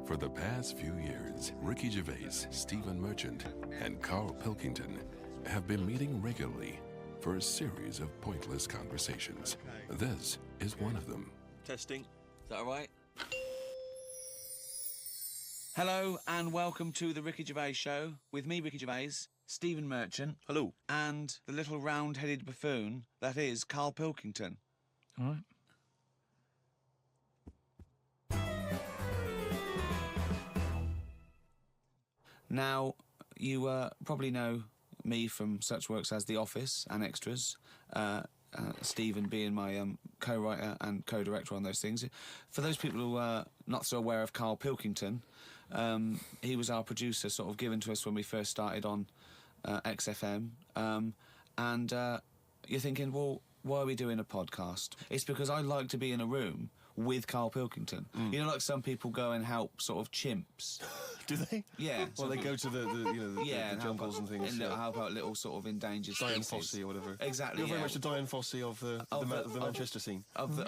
For the past few years, Ricky Gervais, Stephen Merchant, and Karl Pilkington have been meeting regularly for a series of pointless conversations. This is one of them. Testing. Is that all right? Hello and welcome to the Ricky Gervais Show with me, Ricky Gervais, Stephen Merchant. Hello. And the little round-headed buffoon that is Karl Pilkington. All right. Now, you probably know me from such works as The Office and Extras, Stephen being my co-writer and co-director on those things. For those people who are not so aware of Karl Pilkington, he was our producer, sort of given to us when we first started on XFM. And you're thinking, well, why are we doing a podcast? It's because I like to be in a room with Karl Pilkington. You know, like some people go and help sort of chimps. Do they? Yeah. Well, they go to the jungles and things. And help out little sort of endangered Diane species. Fossey or whatever. Exactly. You're very much the Diane Fossey of the Manchester scene. Of the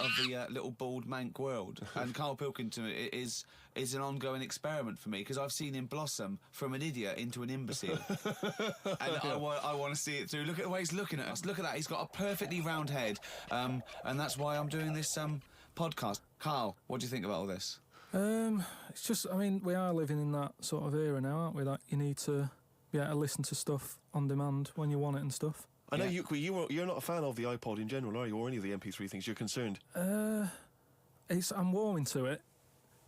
little bald mank world. And Karl Pilkington is an ongoing experiment for me, because I've seen him blossom from an idiot into an imbecile. And I want to see it through. Look at the way he's looking at us. Look at that. He's got a perfectly round head. And that's why I'm doing this podcast. Karl, what do you think about all this? It's just, I mean, we are living in that sort of era now, aren't we? That you need to be able to listen to stuff on demand when you want it and stuff. I know you're not a fan of the iPod in general, are you? Or any of the MP3 things? You're concerned? I'm warming to it,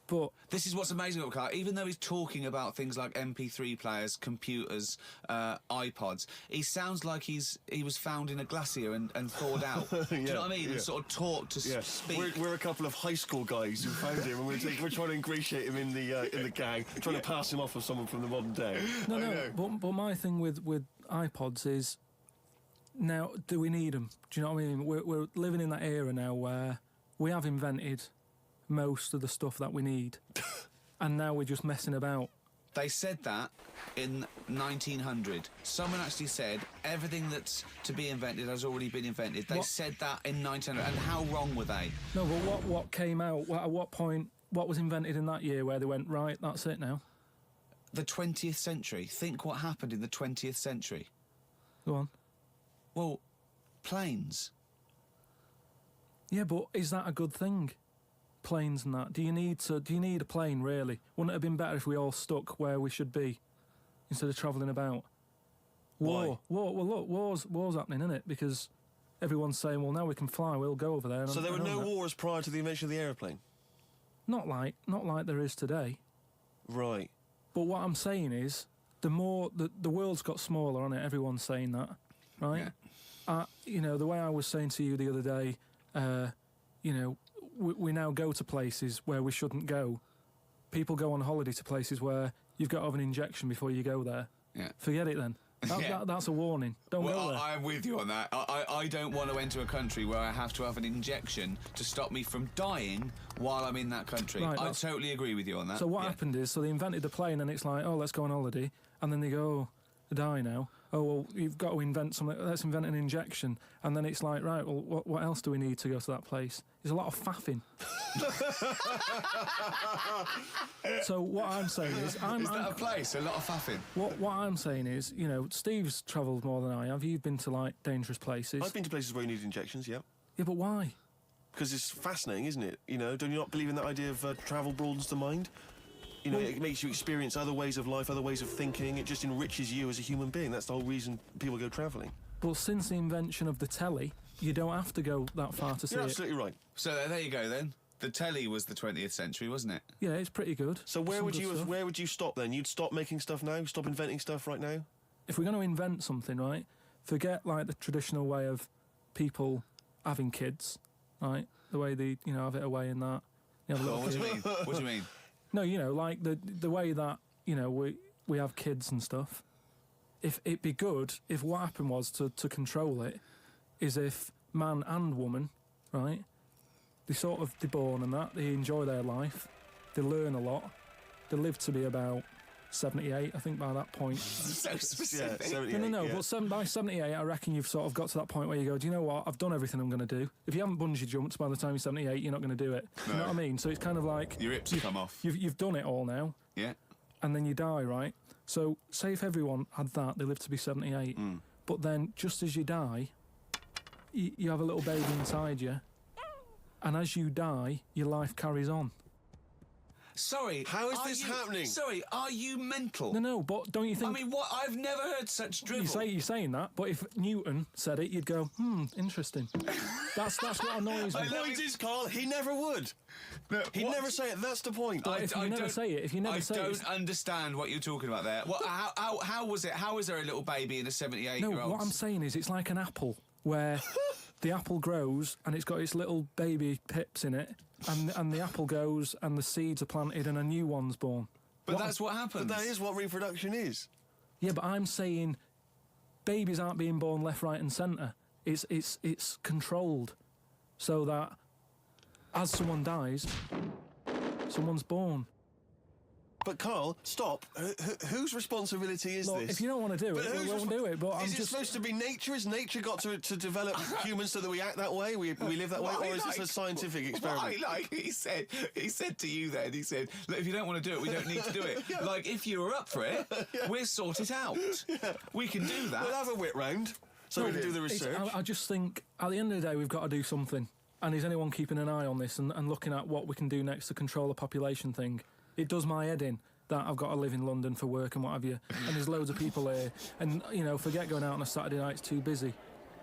but This is what's amazing about Karl. Even though he's talking about things like MP3 players, computers, iPods, he sounds like he was found in a glacier and thawed out. Do you know what I mean? Yeah. And sort of taught to speak. We're a couple of high school guys who found him, and we're trying to ingratiate him in the gang, trying to pass him off as someone from the modern day. But my thing with iPods is, now, do we need them? Do you know what I mean? We're living in that era now where we have invented most of the stuff that we need, and now we're just messing about. They said that in 1900. Someone actually said everything that's to be invented has already been invented. They said that in 1900. And how wrong were they? No, but what came out? At what point? What was invented in that year where they went, right, that's it now? The 20th century. Think what happened in the 20th century. Go on. Well, planes. Yeah, but is that a good thing? Planes and that. Do you need a plane, really? Wouldn't it have been better if we all stuck where we should be instead of travelling about? War. Well, look, war's happening, isn't it? Because everyone's saying, well, now we can fly, we'll go over there. So there were no wars prior to the invention of the aeroplane? Not like there is today. Right. But what I'm saying is, the more the world's got smaller, on it. Everyone's saying that, right? Yeah. The way I was saying to you the other day, we now go to places where we shouldn't go. People go on holiday to places where you've got to have an injection before you go there. Yeah. Forget it then. That's a warning. Don't go there. I'm with you on that. I don't want to enter a country where I have to have an injection to stop me from dying while I'm in that country. Right, I totally agree with you on that. So what happened is, they invented the plane, and it's like, oh, let's go on holiday, and then they go, oh, I die now. Oh, well, you've got to invent something. Let's invent an injection. And then it's like, right, well, what else do we need to go to that place? There's a lot of faffing. So what I'm saying is... Is that a place? A lot of faffing? What I'm saying is, Steve's travelled more than I have. You've been to, like, dangerous places. I've been to places where you need injections, yeah. Yeah, but why? Because it's fascinating, isn't it? Do you not believe in that idea of travel broadens the mind? It makes you experience other ways of life, other ways of thinking. It just enriches you as a human being. That's the whole reason people go travelling. But since the invention of the telly, you don't have to go that far to see it. You're absolutely right. So there you go then. The telly was the 20th century, wasn't it? Yeah, it's pretty good. So where would you stop then? You'd stop making stuff now? Stop inventing stuff right now? If we're going to invent something, right, forget, like, the traditional way of people having kids, right? The way they, have it away in that. What do you mean? What do you mean? No, like the way that, we have kids and stuff. If it'd be good if what happened was to control it is if man and woman, right, they're born and that, they enjoy their life, they learn a lot, they live to be about 78, I think, by that point. So specific. 78, No, yeah. but by 78, I reckon you've sort of got to that point where you go, do you know what? I've done everything I'm going to do. If you haven't bungee jumped by the time you're 78, you're not going to do it. You know what I mean? So it's kind of like... Your hips come off. You've done it all now. Yeah. And then you die, right? So say if everyone had that, they live to be 78. But then just as you die, you have a little baby inside you. And as you die, your life carries on. Sorry. How is this happening? Sorry, are you mental? No, but don't you think... I mean, what? I've never heard such drivel. You're saying that, but if Newton said it, you'd go, interesting. That's what annoys me. The point is, Carl, he never would. No, He'd never say it, that's the point. If you never say it, I don't understand what you're talking about there. What, how was it? How is there a little baby in a 78-year-old? No, what I'm saying is it's like an apple, where the apple grows and it's got its little baby pips in it, and the apple goes and the seeds are planted and a new one's born. But that's what happens. But that is what reproduction is. Yeah, but I'm saying babies aren't being born left, right and centre. It's controlled so that as someone dies, someone's born. But Carl, stop. Whose responsibility is Look, this? if you don't want to do it, we won't do it. But I'm is it just supposed to be nature? Has nature got to develop humans so that we act that way? We live that way? Or is this a scientific experiment? He said to you then, he said, look, if you don't want to do it, we don't need to do it. Like, if you were up for it, we'll sort it out. We can do that. We'll have a wit round so we can do the research. I just think, at the end of the day, we've got to do something. And is anyone keeping an eye on this and looking at what we can do next to control the population thing? It does my head in that I've got to live in London for work and what have you. And there's loads of people here. And, forget going out on a Saturday night, it's too busy.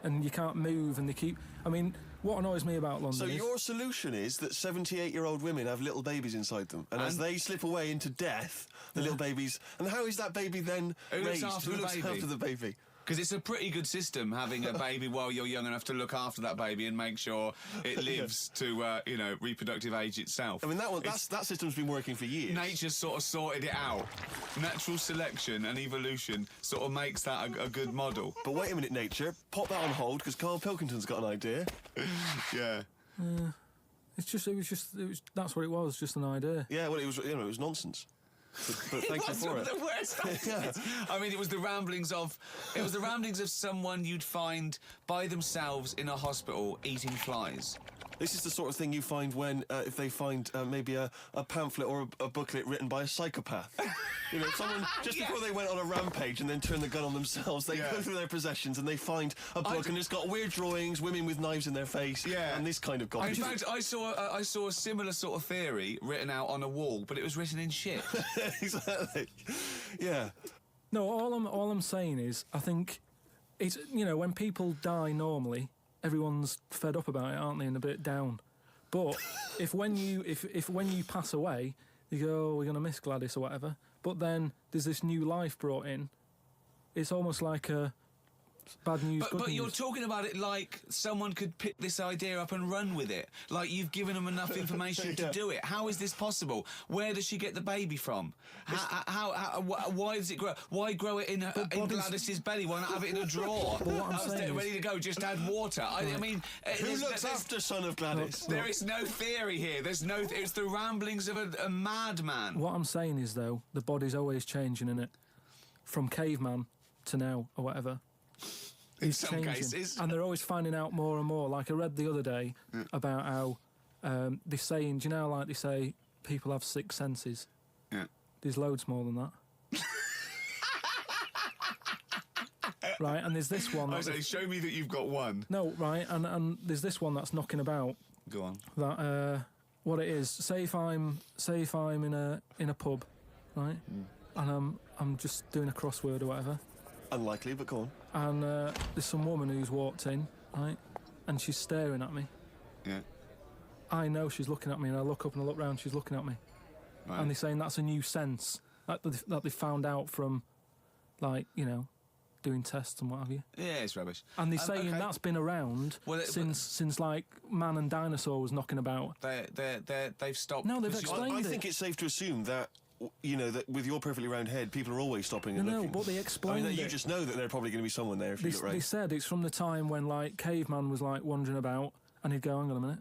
And you can't move and they keep... I mean, what annoys me about London So is... your solution is that 78-year-old women have little babies inside them. And as they slip away into death, the little babies... And how is that baby then raised? Who looks after the baby? Because it's a pretty good system having a baby while you're young enough to look after that baby and make sure it lives to, reproductive age itself. I mean, that system's been working for years. Nature's sort of sorted it out. Natural selection and evolution sort of makes that a good model. But wait a minute, nature. Pop that on hold, because Karl Pilkington's got an idea. Yeah. That's what it was, just an idea. Yeah, well, it was nonsense. But thank you for it. The worst I mean, it was the ramblings of someone you'd find by themselves in a hospital eating flies. This is the sort of thing you find when, if they find maybe a pamphlet or a booklet written by a psychopath. Someone, just before they went on a rampage and then turned the gun on themselves, they go through their possessions and they find a book and it's got weird drawings, women with knives in their face, and this kind of garbage. In fact, I saw a similar sort of theory written out on a wall, but it was written in shit. Exactly. Yeah. No, all I'm saying is, I think it's, when people die normally, everyone's fed up about it, aren't they, and a bit down. But if when you pass away, you go, oh, we're going to miss Gladys or whatever, but then there's this new life brought in, it's almost like a bad news, good But news. you're talking about it like someone could pick this idea up and run with it. Like you've given them enough information to do it. How is this possible? Where does she get the baby from? Why does it grow? Why grow it in Gladys's belly? Why not have it in a drawer? But what I'm saying ready to go, just add water. I mean... Who looks after son of Gladys? There is no theory here. There's no... It's the ramblings of a madman. What I'm saying is, though, the body's always changing, innit? From caveman to now, or whatever. In some cases. And they're always finding out more and more. Like I read the other day about how they're saying, do you know, like they say, people have 6 senses. Yeah. There's loads more than that. Right, and there's this one... I say, show me that you've got one. No, right, and there's this one that's knocking about. Go on. That, what it is, say if I'm in a pub, right, and I'm just doing a crossword or whatever. Unlikely, but go on. And there's some woman who's walked in, right, and she's staring at me. Yeah. I know she's looking at me, and I look up and I look round, she's looking at me. Right. And they're saying that's a new sense that they found out from, like, doing tests and what have you. Yeah, it's rubbish. And they're saying that's been around since like man and dinosaur was knocking about. They've stopped. No, they've explained I it. think it's safe to assume that that with your perfectly round head, people are always stopping and looking. No, but they explained that it. you just know that there's probably going to be someone there if you look right. They said it's from the time when, like, caveman was, like, wandering about, and he'd go, hang on a minute.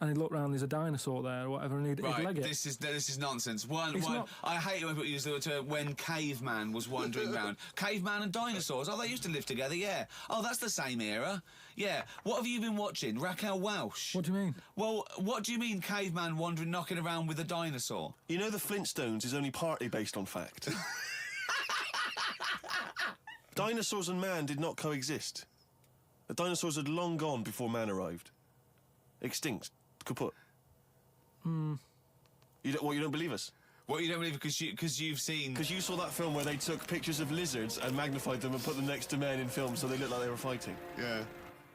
and he'd look round, there's a dinosaur there or whatever, and he'd leg it. This is nonsense. Not. I hate it when people use the term when caveman was wandering round. Caveman and dinosaurs. Oh, they used to live together. Yeah. Oh, that's the same era. Yeah. What have you been watching? Raquel Welch. What do you mean? Well, what do you mean caveman wandering, knocking around with a dinosaur? You know the Flintstones is only partly based on fact. Dinosaurs and man did not coexist. The dinosaurs had long gone before man arrived. Extinct. Kaput. You don't believe us? What, you don't believe because you've seen... Because you saw that film where they took pictures of lizards and magnified them and put them next to men in films so they looked like they were fighting. Yeah.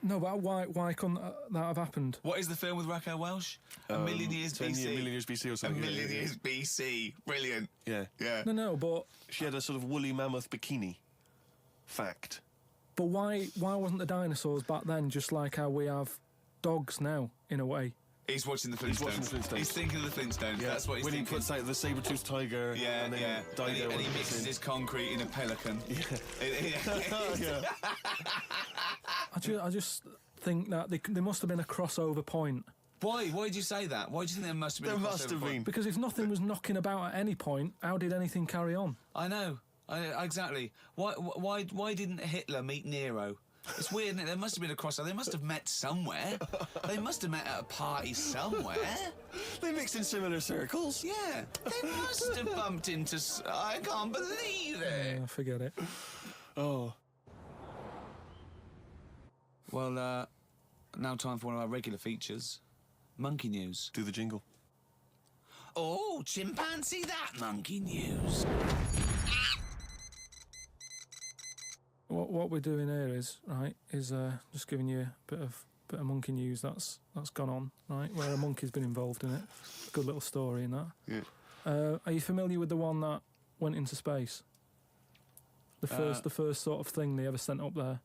No, but why couldn't that have happened? What is the film with Raquel Welch? A Million Years BC. A Million Years BC or something. A Million Years BC. Brilliant. Yeah. Yeah. No, but... She had a sort of woolly mammoth bikini. Fact. But why wasn't the dinosaurs back then just like how we have dogs now, in a way? He's watching the Flintstones. He's thinking of the Flintstones. Yeah. That's what he's thinking. When he puts out the saber-toothed tiger. Yeah, and then yeah. And he mixes his concrete in a pelican. Yeah. I just think that there must have been a crossover point. Why? Why did you say that? Why do you think there must have been There a crossover must have point? been. Because if nothing was knocking about at any point, how did anything carry on? I know. Exactly. Why didn't Hitler meet Nero? It's weird, isn't it? There must have been a crossover. They must have met somewhere. They must have met at a party somewhere. They mixed in similar circles. Yeah. They must have bumped into... I can't believe it. Forget it. Oh. Well, now time for one of our regular features. Monkey news. Do the jingle. Oh, chimpanzee that monkey news. What we're doing here is just giving you a bit of monkey news that's gone on, right? Where a monkey's been involved in it. Good little story in that. Yeah. Are you familiar with the one that went into space? The first sort of thing they ever sent up there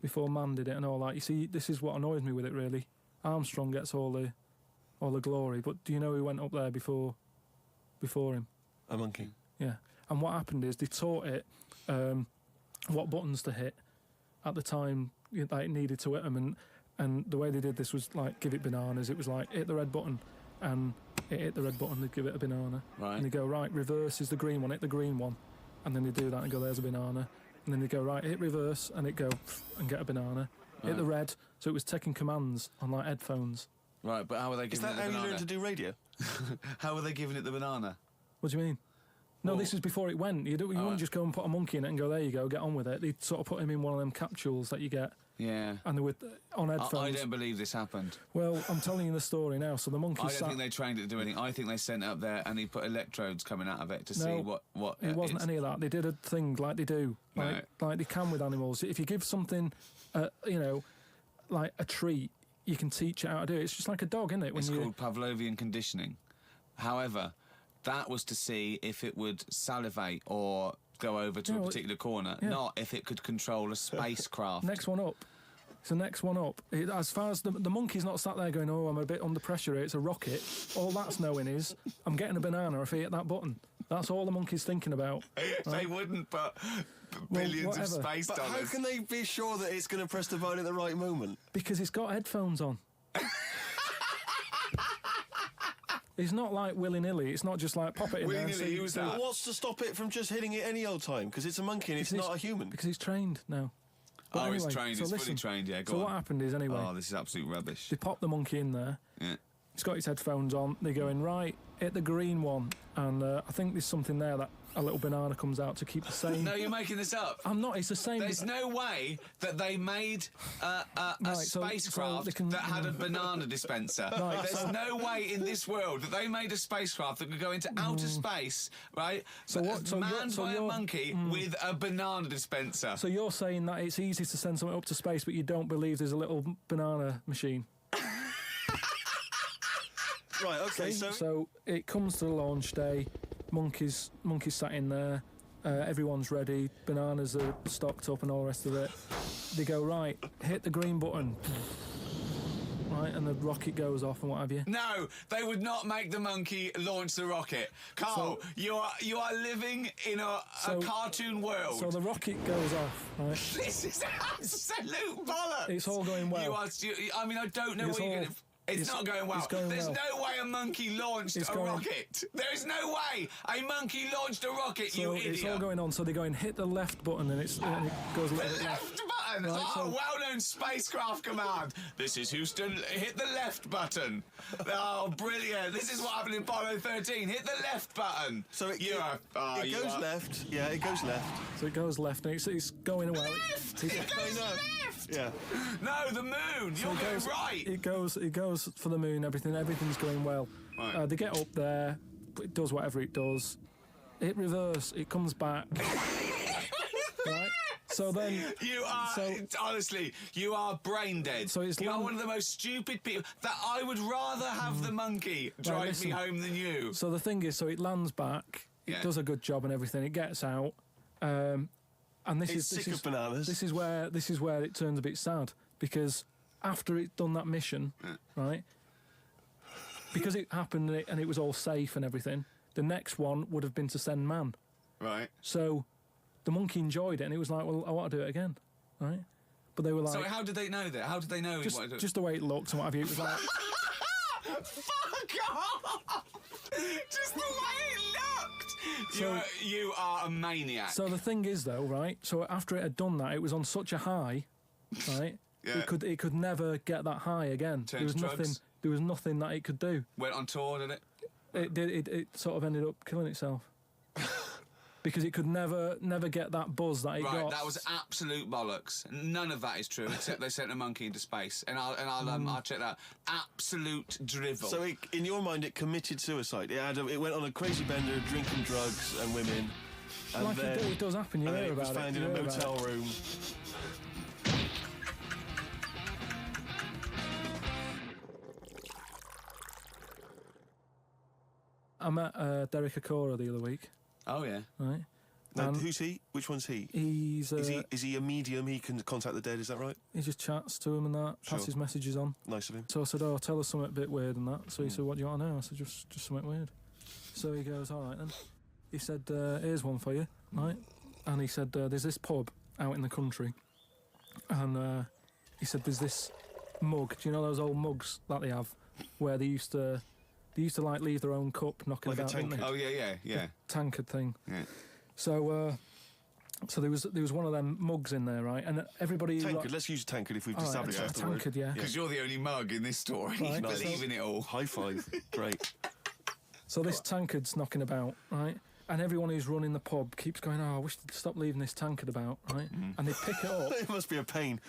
before man did it and all that. You see, this is what annoys me with it really. Armstrong gets all the glory, but do you know who went up there before him? A monkey. Yeah. And what happened is they taught it what buttons to hit at the time it needed to hit them, and the way they did this was like give it bananas. It was like hit the red button, and it hit the red button, they'd give it a banana. Right. And they go, right, reverse is the green one, hit the green one, and then they do that and go, there's a banana. And then they go, right, hit reverse, and it go and get a banana. Right. Hit the red, so it was taking commands on like headphones. Right, but how were they giving it the banana? Is that how you learned to do radio? How were they giving it the banana? What do you mean? No, Well- this is before it went. You wouldn't just go and put a monkey in it and go, there you go, get on with it. They'd sort of put him in one of them capsules that you get, Yeah. and they were on headphones. I don't believe this happened. Well, I'm telling you the story now. So the monkey I don't sat... think they trained it to do anything. I think they sent it up there and he put electrodes coming out of it to see what It wasn't it's- any of that. They did a thing like they do, like they can with animals. If you give something, like a treat, you can teach it how to do it. It's just like a dog, isn't it? It's called Pavlovian conditioning. However, that was to see if it would salivate or go over to a particular corner, not if it could control a spacecraft. Next one up. It's the next one up. As far as the monkey's not sat there going, oh, I'm a bit under pressure here, it's a rocket. All that's knowing is, I'm getting a banana if I hit that button. That's all the monkey's thinking about. They wouldn't put billions of whatever. space But dollars. how can they be sure that it's going to press the button at the right moment? Because it's got headphones on. It's not like willy-nilly. It's not just like pop it in there and Willy-nilly, see... who's see- that? But what's to stop it from just hitting it any old time? Because it's a monkey and it's Because not a human. Because he's trained now. But it's anyway, trained. so It's fully listen. trained. Yeah, go So on. what happened is, anyway, Oh, this is absolute rubbish. they pop the monkey in there. Yeah. He's got his headphones on. They're going, right, hit the green one. And I think there's something there that a little banana comes out to keep the same... No, you're making this up. I'm not. It's the same... There's no way that they made a so spacecraft they can- that had a banana dispenser. Right, There's so- no way in this world that they made a spacecraft that could go into outer space, right? So what- so manned you're- so by a you're- monkey with a banana dispenser. So you're saying that it's easy to send something up to space, but you don't believe there's a little banana machine? Right, okay, So it comes to the launch day, monkeys sat in there, everyone's ready, bananas are stocked up and all the rest of it. They go, right, hit the green button. Right, and the rocket goes off and what have you. No, they would not make the monkey launch the rocket. Carl, you are living in a cartoon world. So the rocket goes off, right? This is absolute bollocks. It's all going well. I mean, I don't know It's what you're all- going to... It's not going well. There's no way a monkey launched a rocket. There is no way a monkey launched a rocket, so you idiot. It's all going on, so they're going, hit the left button, and it goes a little bit left. Button! Right, well-known spacecraft command. This is Houston, hit the left button. Oh, brilliant. This is what happened in Apollo 13. Hit the left button. So it goes left. Yeah, it goes left. So it goes left, and it's going away. Left! It goes left! Yeah. No, the moon. You're going right. It goes for the moon, everything's going well. Right. They get up there, it does whatever it does. It reverse, it comes back. Right? So then... honestly, you are brain dead. So it's you are one of the most stupid people. That I would rather have the monkey drive me home than you. So the thing is, so it lands back, it does a good job and everything, it gets out, and It's sick of bananas. This is where it turns a bit sad, because after it done that mission, right, because it happened and it was all safe and everything, the next one would have been to send man. Right. So the monkey enjoyed it, and it was like, well, I want to do it again, right? But they were like... So how did they know that? How did they know? Just the way it looked and what have you. It was like... Fuck off! Just the way it looked! You are a maniac. So the thing is, though, right, so after it had done that, it was on such a high, right, it could never get that high again. There was nothing that it could do. Went on tour, did it? It sort of ended up killing itself. Because it could never get that buzz that it got. Right, that was absolute bollocks. None of that is true, except they sent a monkey into space, and I'll check that. Absolute drivel. So, in your mind, it committed suicide. It went on a crazy bender, drinking drugs and women. And like then, it does happen. You hear about it. It was found in a motel room. I met Derek Acora the other week. Oh yeah. Right. Now, who's he? Which one's he? He's is he a medium? He can contact the dead. Is that right? He just chats to him and that, passes messages on. Nice of him. So I said, "Oh, tell us something a bit weird and that." So he said, "What do you want to know?" I said, "Just something weird." So he goes, "All right then." He said, "Here's one for you, right?" And he said, "There's this pub out in the country, and he said there's this mug. Do you know those old mugs that they have, where they used to like leave their own cup knocking like about, didn't they? Oh yeah. The tankard thing. Yeah. So there was one of them mugs in there, right? And everybody... Tankard, let's use tankard if we've established right, that's the word. Tankard, yeah. Because you're the only mug in this story. Right. Believe in it all. High five. Great. So this tankard's knocking about, right? And everyone who's running the pub keeps going, "Oh, I wish they'd stop leaving this tankard about," right? And they pick it up. It must be a pain.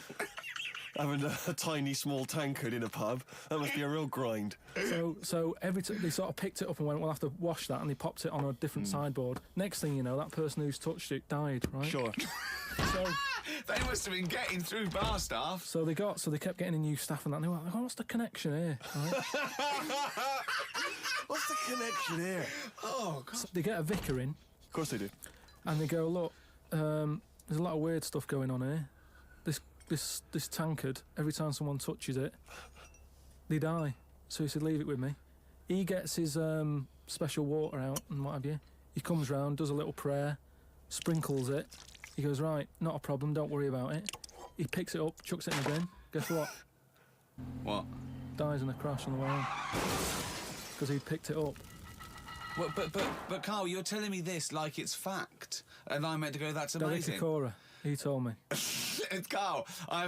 Having a tiny, small tankard in a pub, that must be a real grind. So every time they sort of picked it up and went, "We'll have to wash that," and they popped it on a different sideboard. Next thing you know, that person who's touched it died, right? Sure. So They must have been getting through bar staff. So they kept getting in new staff and that. And they were like, "Oh, what's the connection here?" Right? What's the connection here? Oh God. So they get a vicar in. Of course they do. And they go, "Look, there's a lot of weird stuff going on here. This tankard, every time someone touches it, they die." So he said, "Leave it with me." He gets his special water out and what have you. He comes round, does a little prayer, sprinkles it. He goes, "Right, not a problem, don't worry about it." He picks it up, chucks it in the bin. Guess what? What? Dies in a crash on the way home. Because he picked it up. Well, but Carl, you're telling me this like it's fact, and I'm meant to go, "That's amazing." Derek Acora, he told me. Carl, I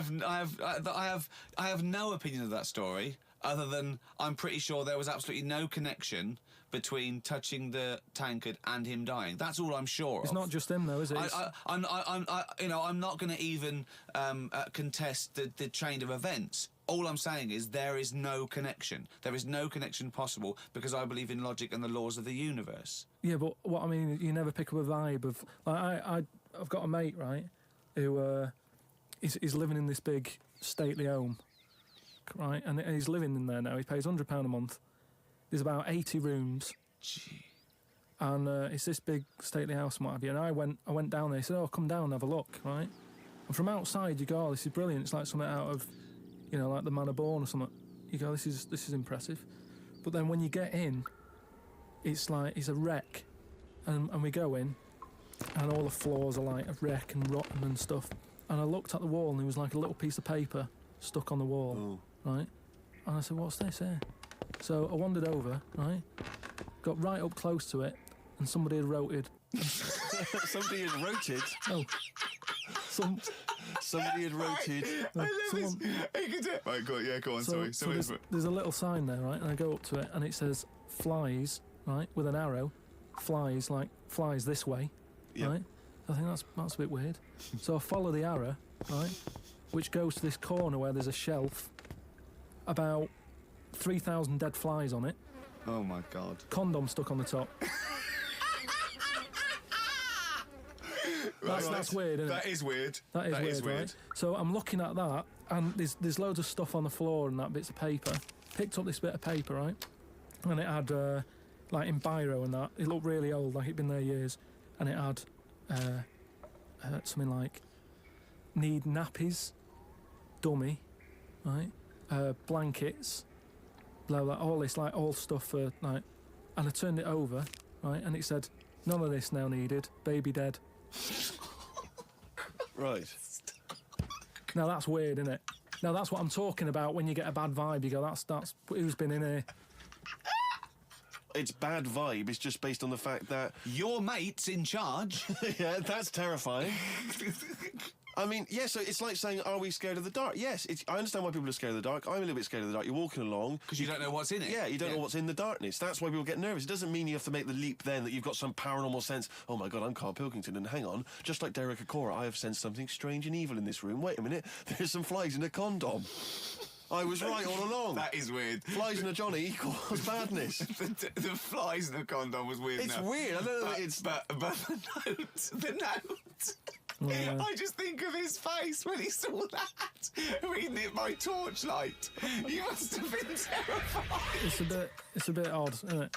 have no opinion of that story, other than I'm pretty sure there was absolutely no connection between touching the tankard and him dying. That's all I'm sure of. It's not just him, though, is it? I'm not going to even contest the chain of events. All I'm saying is there is no connection. There is no connection possible because I believe in logic and the laws of the universe. Yeah, but what I mean, you never pick up a vibe of... Like, I've got a mate, right, who he's living in this big stately home, right, and he's living in there now. He pays £100 a month. There's about 80 rooms. Gee. And it's this big stately house and what have you. And I went down there. He said, "Oh, come down and have a look," right? And from outside you go, "Oh, this is brilliant. It's like something out of, like the Man of Born or something." You go, this is impressive. But then when you get in, it's like it's a wreck. And we go in, and all the floors are like a wreck and rotten and stuff. And I looked at the wall, and there was like a little piece of paper stuck on the wall, right? And I said, what's this here? So I wandered over, right? Got right up close to it, and somebody had roted. Somebody had roted. Oh, Somebody had roted. Right, go on. So there's a little sign there, right? And I go up to it, and it says flies, right, with an arrow. Flies this way, Yep. right? I think that's a bit weird. So I follow the arrow, right, which goes to this corner where there's a shelf, about 3,000 dead flies on it. Oh my God. Condom stuck on the top. That's weird, isn't it? That is weird. That is weird, right? So I'm looking at that, and there's loads of stuff on the floor and that, bits of paper. Picked up this bit of paper, right? And it had, like in biro and that, it looked really old, like it'd been there years. And it had something like, need nappies, dummy, right? Blankets, blah, blah, all this, like, all stuff for, like... And I turned it over, right? And it said, none of this now needed, baby dead. Right. Now that's weird, isn't it? Now that's what I'm talking about when you get a bad vibe. You go, that's who's been in here. It's bad vibe. It's just based on the fact that... Your mate's in charge. Yeah, that's terrifying. I mean, yeah, so it's like saying, are we scared of the dark? Yes, I understand why people are scared of the dark. I'm a little bit scared of the dark. You're walking along... Because you don't know what's in it. Yeah, you don't know what's in the darkness. That's why people get nervous. It doesn't mean you have to make the leap then that you've got some paranormal sense. Oh, my God, I'm Karl Pilkington, and hang on. Just like Derek Acora, I have sensed something strange and evil in this room. Wait a minute, there's some flies in a condom. I was right all along. That is weird. Flies in a Johnny equals badness. the flies in the condom was weird. It's weird. I don't know. But the note. Yeah. I just think of his face when he saw that, reading it by torchlight. You must have been terrified. It's a bit odd, isn't it?